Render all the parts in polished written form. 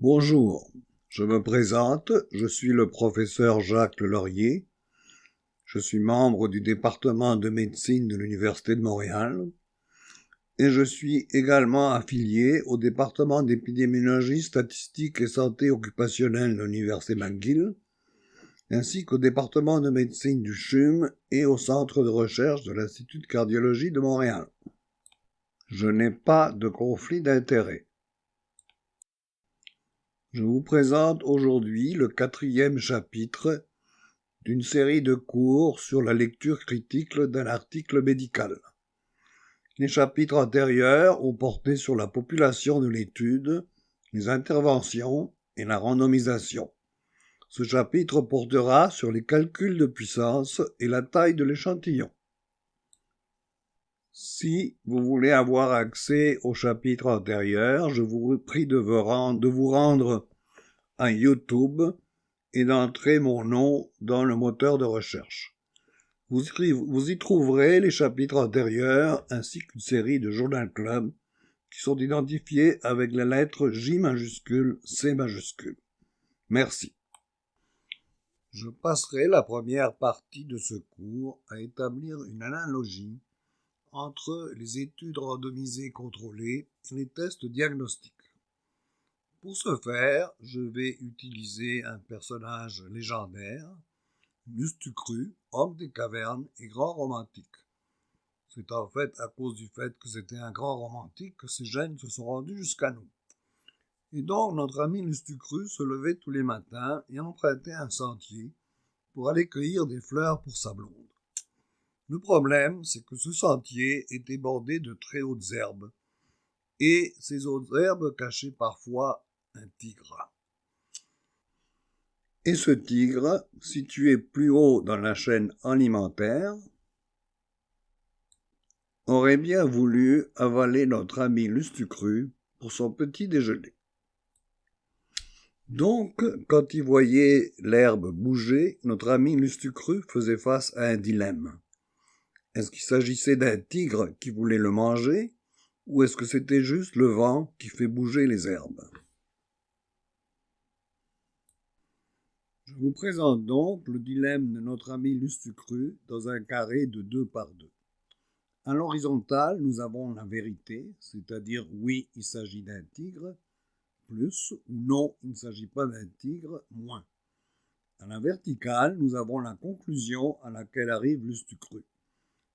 Bonjour, je me présente, je suis le professeur Jacques Laurier, je suis membre du département de médecine de l'Université de Montréal et je suis également affilié au département d'épidémiologie, statistique et santé occupationnelle de l'Université McGill, ainsi qu'au département de médecine du CHUM et au centre de recherche de l'Institut de cardiologie de Montréal. Je n'ai pas de conflit d'intérêts. Je vous présente aujourd'hui le 4e chapitre d'une série de cours sur la lecture critique d'un article médical. Les chapitres antérieurs ont porté sur la population de l'étude, les interventions et la randomisation. Ce chapitre portera sur les calculs de puissance et la taille de l'échantillon. Si vous voulez avoir accès au chapitre antérieur, je vous prie de vous rendre à YouTube et d'entrer mon nom dans le moteur de recherche. Vous y trouverez les chapitres antérieurs ainsi qu'une série de Journal Club qui sont identifiés avec la lettre J majuscule, C majuscule. Merci. Je passerai la première partie de ce cours à établir une analogie entre les études randomisées contrôlées et les tests diagnostiques. Pour ce faire, je vais utiliser un personnage légendaire, Lustucru, homme des cavernes et grand romantique. C'est en fait à cause du fait que c'était un grand romantique que ces gènes se sont rendus jusqu'à nous. Et donc notre ami Lustucru se levait tous les matins et empruntait un sentier pour aller cueillir des fleurs pour sa blonde. Le problème, c'est que ce sentier était bordé de très hautes herbes, et ces hautes herbes cachaient parfois un tigre. Et ce tigre, situé plus haut dans la chaîne alimentaire, aurait bien voulu avaler notre ami Lustucru pour son petit déjeuner. Donc, quand il voyait l'herbe bouger, notre ami Lustucru faisait face à un dilemme. Est-ce qu'il s'agissait d'un tigre qui voulait le manger, ou est-ce que c'était juste le vent qui fait bouger les herbes? Je vous présente donc le dilemme de notre ami Lustucru dans un carré de 2 par 2. À l'horizontale, nous avons la vérité, c'est-à-dire oui, il s'agit d'un tigre, plus, ou non, il ne s'agit pas d'un tigre, moins. À la verticale, nous avons la conclusion à laquelle arrive Lustucru,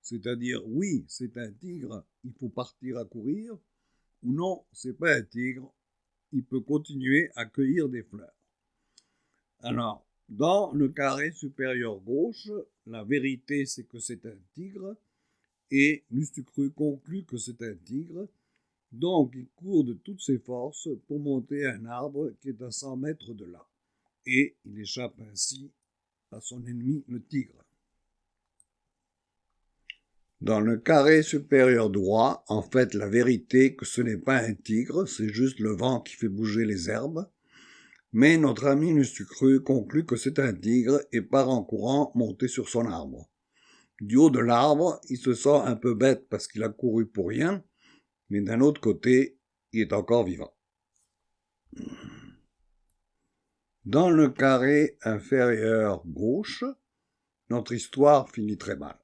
c'est-à-dire oui, c'est un tigre, il faut partir à courir, ou non, c'est pas un tigre, il peut continuer à cueillir des fleurs. Alors, dans le carré supérieur gauche, la vérité c'est que c'est un tigre, et Lustucru conclut que c'est un tigre, donc il court de toutes ses forces pour monter un arbre qui est à 100 mètres de là, et il échappe ainsi à son ennemi le tigre. Dans le carré supérieur droit, en fait, la vérité que ce n'est pas un tigre, c'est juste le vent qui fait bouger les herbes, mais notre ami Lustucru conclut que c'est un tigre et part en courant monter sur son arbre. Du haut de l'arbre, il se sent un peu bête parce qu'il a couru pour rien, mais d'un autre côté, il est encore vivant. Dans le carré inférieur gauche, notre histoire finit très mal.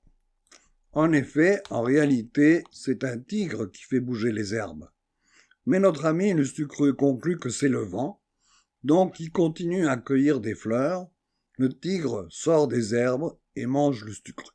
En effet, en réalité, c'est un tigre qui fait bouger les herbes. Mais notre ami Lustucru conclut que c'est le vent, donc il continue à cueillir des fleurs, le tigre sort des herbes et mange Lustucru.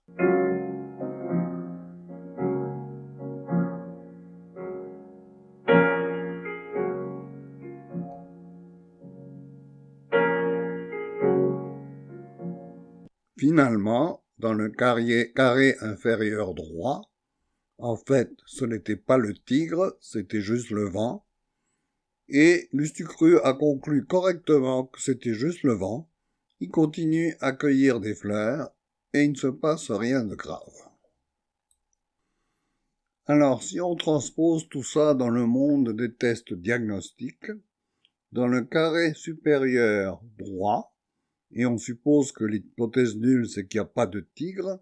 Finalement, dans le carré inférieur droit, en fait, ce n'était pas le tigre, c'était juste le vent, et Lustucru a conclu correctement que c'était juste le vent, il continue à cueillir des fleurs, et il ne se passe rien de grave. Alors, si on transpose tout ça dans le monde des tests diagnostiques, dans le carré supérieur droit, et on suppose que l'hypothèse nulle, c'est qu'il n'y a pas de tigre,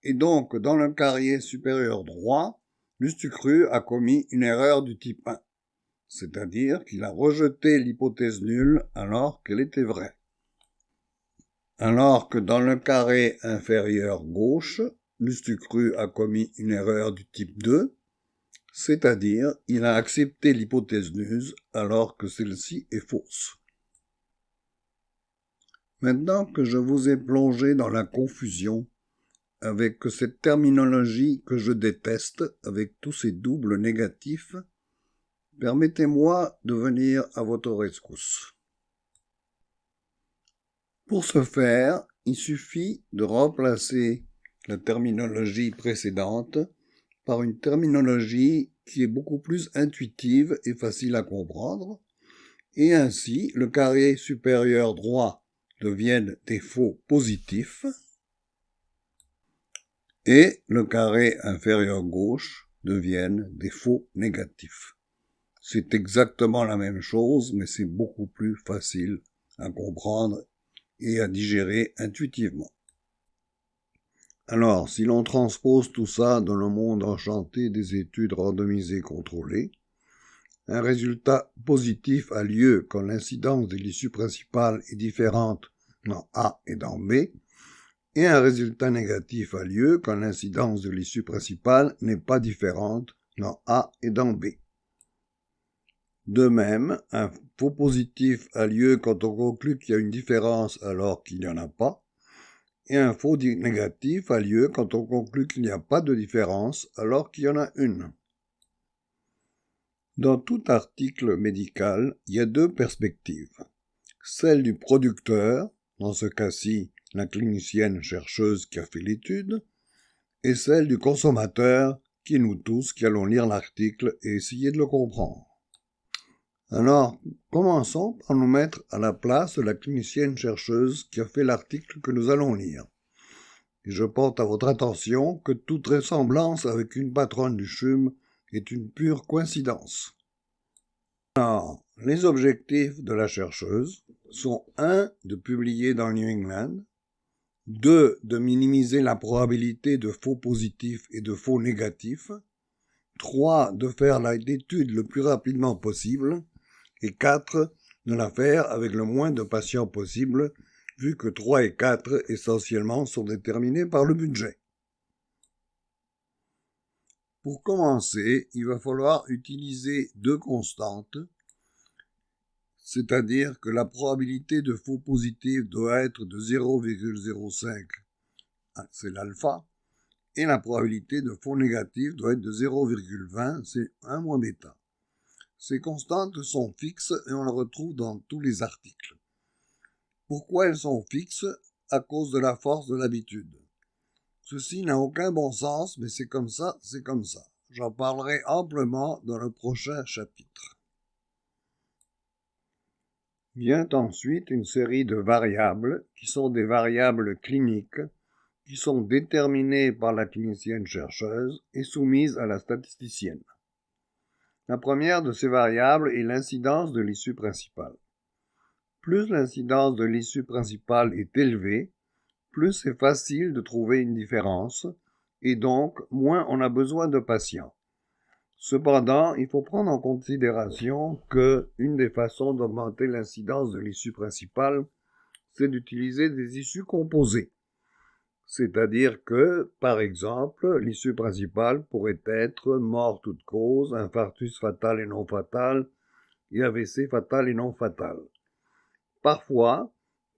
et donc, dans le carré supérieur droit, Lustucru a commis une erreur du type 1. c'est-à-dire qu'il a rejeté l'hypothèse nulle alors qu'elle était vraie. Alors que dans le carré inférieur gauche, Lustucru a commis une erreur du type 2, c'est-à-dire il a accepté l'hypothèse nulle alors que celle-ci est fausse. Maintenant que je vous ai plongé dans la confusion avec cette terminologie que je déteste, avec tous ces doubles négatifs, permettez-moi de venir à votre rescousse. Pour ce faire, il suffit de remplacer la terminologie précédente par une terminologie qui est beaucoup plus intuitive et facile à comprendre, et ainsi le carré supérieur droit devienne des faux positifs, et le carré inférieur gauche devienne des faux négatifs. C'est exactement la même chose, mais c'est beaucoup plus facile à comprendre et à digérer intuitivement. Alors, si l'on transpose tout ça dans le monde enchanté des études randomisées contrôlées, un résultat positif a lieu quand l'incidence de l'issue principale est différente dans A et dans B, et un résultat négatif a lieu quand l'incidence de l'issue principale n'est pas différente dans A et dans B. De même, un faux positif a lieu quand on conclut qu'il y a une différence alors qu'il n'y en a pas, et un faux négatif a lieu quand on conclut qu'il n'y a pas de différence alors qu'il y en a une. Dans tout article médical, il y a deux perspectives. Celle du producteur, dans ce cas-ci la clinicienne chercheuse qui a fait l'étude, et celle du consommateur, qui est nous tous qui allons lire l'article et essayer de le comprendre. Alors, commençons par nous mettre à la place de la clinicienne chercheuse qui a fait l'article que nous allons lire. Et je porte à votre attention que toute ressemblance avec une patronne du CHUM est une pure coïncidence. Alors, les objectifs de la chercheuse sont 1. De publier dans New England, 2. De minimiser la probabilité de faux positifs et de faux négatifs, 3. De faire l'étude le plus rapidement possible, et 4. De la faire avec le moins de patients possible, vu que 3 et 4 essentiellement sont déterminés par le budget. Pour commencer, il va falloir utiliser deux constantes, c'est-à-dire que la probabilité de faux positifs doit être de 0,05, c'est l'alpha, et la probabilité de faux négatifs doit être de 0,20, c'est 1 moins bêta. Ces constantes sont fixes et on les retrouve dans tous les articles. Pourquoi elles sont fixes? À cause de la force de l'habitude. Ceci n'a aucun bon sens, mais c'est comme ça, c'est comme ça. J'en parlerai amplement dans le prochain chapitre. Vient ensuite une série de variables qui sont des variables cliniques qui sont déterminées par la clinicienne chercheuse et soumises à la statisticienne. La première de ces variables est l'incidence de l'issue principale. Plus l'incidence de l'issue principale est élevée, plus c'est facile de trouver une différence, et donc moins on a besoin de patients. Cependant, il faut prendre en considération que une des façons d'augmenter l'incidence de l'issue principale, c'est d'utiliser des issues composées. C'est-à-dire que, par exemple, l'issue principale pourrait être mort toute cause, infarctus fatal et non fatal, et AVC fatal et non fatal. Parfois,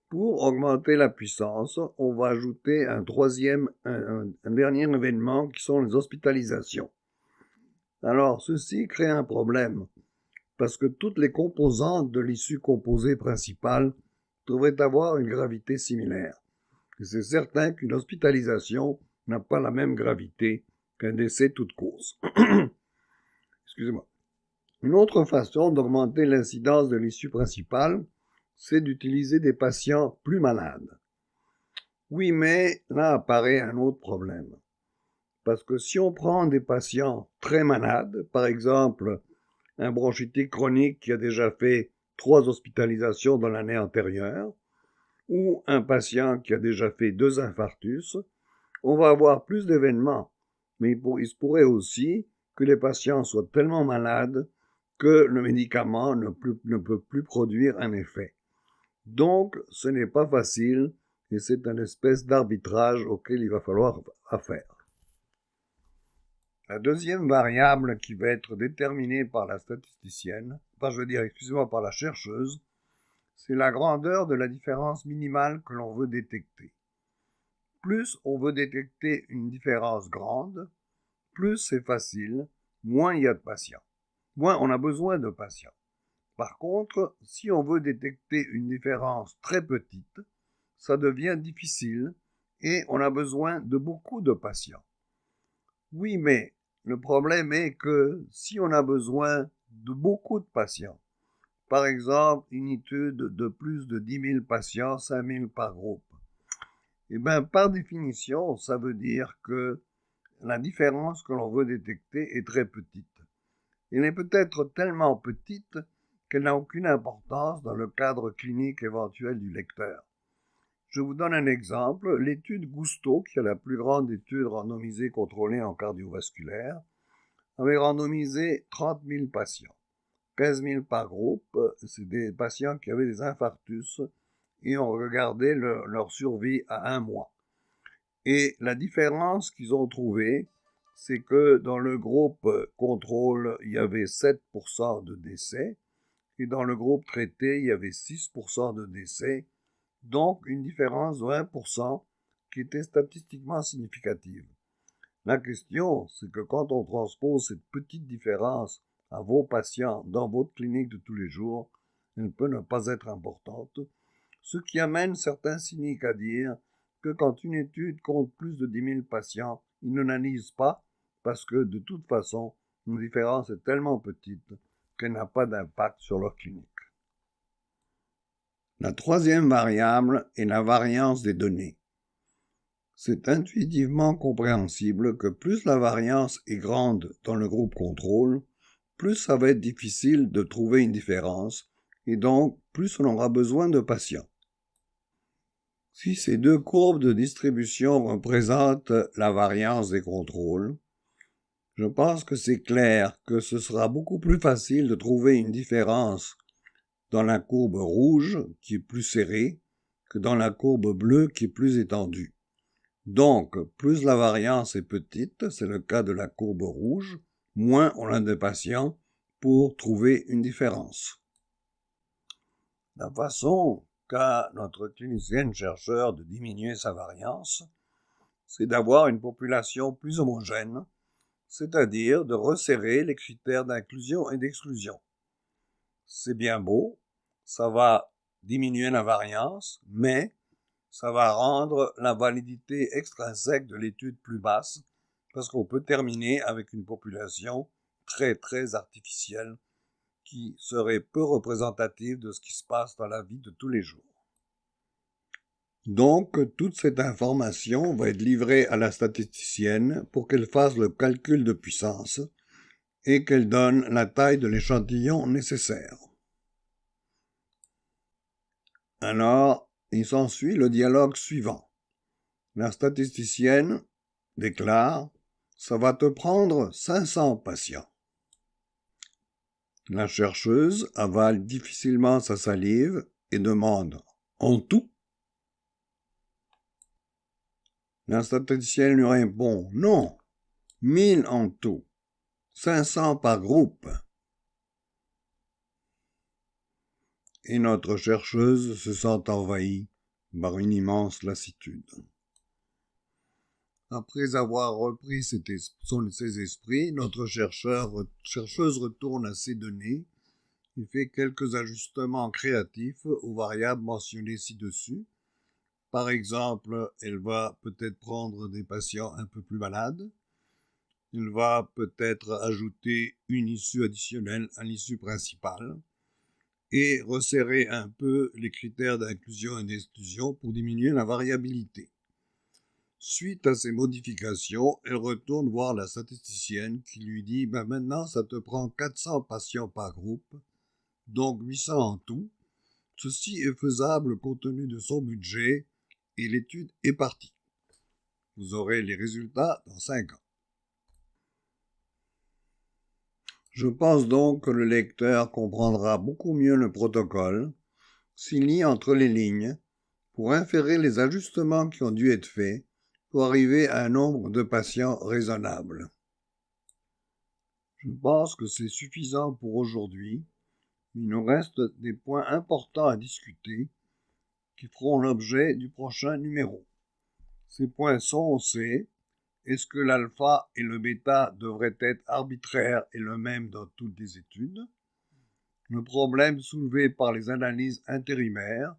pour augmenter la puissance, on va ajouter un dernier événement qui sont les hospitalisations. Alors, ceci crée un problème, parce que toutes les composantes de l'issue composée principale devraient avoir une gravité similaire. Et c'est certain qu'une hospitalisation n'a pas la même gravité qu'un décès toute cause. Excusez-moi. Une autre façon d'augmenter l'incidence de l'issue principale, c'est d'utiliser des patients plus malades. Oui, mais là apparaît un autre problème. Parce que si on prend des patients très malades, par exemple un bronchitique chronique qui a déjà fait 3 hospitalisations dans l'année antérieure, ou un patient qui a déjà fait 2 infarctus, on va avoir plus d'événements. Mais il se pourrait aussi que les patients soient tellement malades que le médicament ne peut plus produire un effet. Donc, ce n'est pas facile et c'est une espèce d'arbitrage auquel il va falloir faire. La deuxième variable qui va être déterminée par la statisticienne, par la chercheuse, c'est la grandeur de la différence minimale que l'on veut détecter. Plus on veut détecter une différence grande, plus c'est facile, moins il y a de patients. Moins on a besoin de patients. Par contre, si on veut détecter une différence très petite, ça devient difficile et on a besoin de beaucoup de patients. Oui, mais le problème est que si on a besoin de beaucoup de patients, par exemple une étude de plus de 10 000 patients, 5 000 par groupe, eh bien par définition, ça veut dire que la différence que l'on veut détecter est très petite. Elle est peut-être tellement petite qu'elle n'a aucune importance dans le cadre clinique éventuel du lecteur. Je vous donne un exemple. L'étude Gusto, qui est la plus grande étude randomisée contrôlée en cardiovasculaire, avait randomisé 30 000 patients. 15 000 par groupe, c'est des patients qui avaient des infarctus et on regardait leur survie à 1 mois. Et la différence qu'ils ont trouvée, c'est que dans le groupe contrôle, il y avait 7% de décès, et dans le groupe traité, il y avait 6% de décès, donc une différence de 1% qui était statistiquement significative. La question, c'est que quand on transpose cette petite différence à vos patients dans votre clinique de tous les jours, elle peut ne pas être importante, ce qui amène certains cyniques à dire que quand une étude compte plus de 10 000 patients, ils ne l'analysent pas parce que de toute façon, une différence est tellement petite qu'elle n'a pas d'impact sur leur clinique. La troisième variable est la variance des données. C'est intuitivement compréhensible que plus la variance est grande dans le groupe contrôle, plus ça va être difficile de trouver une différence, et donc plus on aura besoin de patients. Si ces deux courbes de distribution représentent la variance des contrôles, je pense que c'est clair que ce sera beaucoup plus facile de trouver une différence dans la courbe rouge, qui est plus serrée, que dans la courbe bleue, qui est plus étendue. Donc, plus la variance est petite, c'est le cas de la courbe rouge, moins on a de patients pour trouver une différence. La façon qu'a notre clinicienne chercheur de diminuer sa variance, c'est d'avoir une population plus homogène, c'est-à-dire de resserrer les critères d'inclusion et d'exclusion. C'est bien beau, ça va diminuer la variance, mais ça va rendre la validité extrinsèque de l'étude plus basse, parce qu'on peut terminer avec une population très très artificielle qui serait peu représentative de ce qui se passe dans la vie de tous les jours. Donc, toute cette information va être livrée à la statisticienne pour qu'elle fasse le calcul de puissance et qu'elle donne la taille de l'échantillon nécessaire. Alors, il s'ensuit le dialogue suivant. La statisticienne déclare « Ça va te prendre 500 patients ». La chercheuse avale difficilement sa salive et demande « En tout ?» La statisticienne lui répond « Non, 1000 en tout, 500 par groupe ». Et notre chercheuse se sent envahie par une immense lassitude. Après avoir repris ses esprits, notre chercheuse retourne à ses données et fait quelques ajustements créatifs aux variables mentionnées ci-dessus. Par exemple, elle va peut-être prendre des patients un peu plus malades. Elle va peut-être ajouter une issue additionnelle à l'issue principale et resserrer un peu les critères d'inclusion et d'exclusion pour diminuer la variabilité. Suite à ces modifications, elle retourne voir la statisticienne qui lui dit « Maintenant, ça te prend 400 patients par groupe, donc 800 en tout. Ceci est faisable compte tenu de son budget et l'étude est partie. Vous aurez les résultats dans 5 ans. » Je pense donc que le lecteur comprendra beaucoup mieux le protocole s'il lit entre les lignes pour inférer les ajustements qui ont dû être faits pour arriver à un nombre de patients raisonnable. Je pense que c'est suffisant pour aujourd'hui, mais il nous reste des points importants à discuter qui feront l'objet du prochain numéro. Ces points sont est-ce que l'alpha et le bêta devraient être arbitraires et le même dans toutes les études? Le problème soulevé par les analyses intérimaires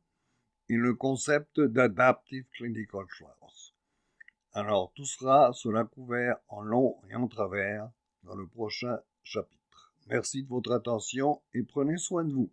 et le concept d'adaptive clinical trials. Alors tout sera couvert en long et en travers dans le prochain chapitre. Merci de votre attention et prenez soin de vous.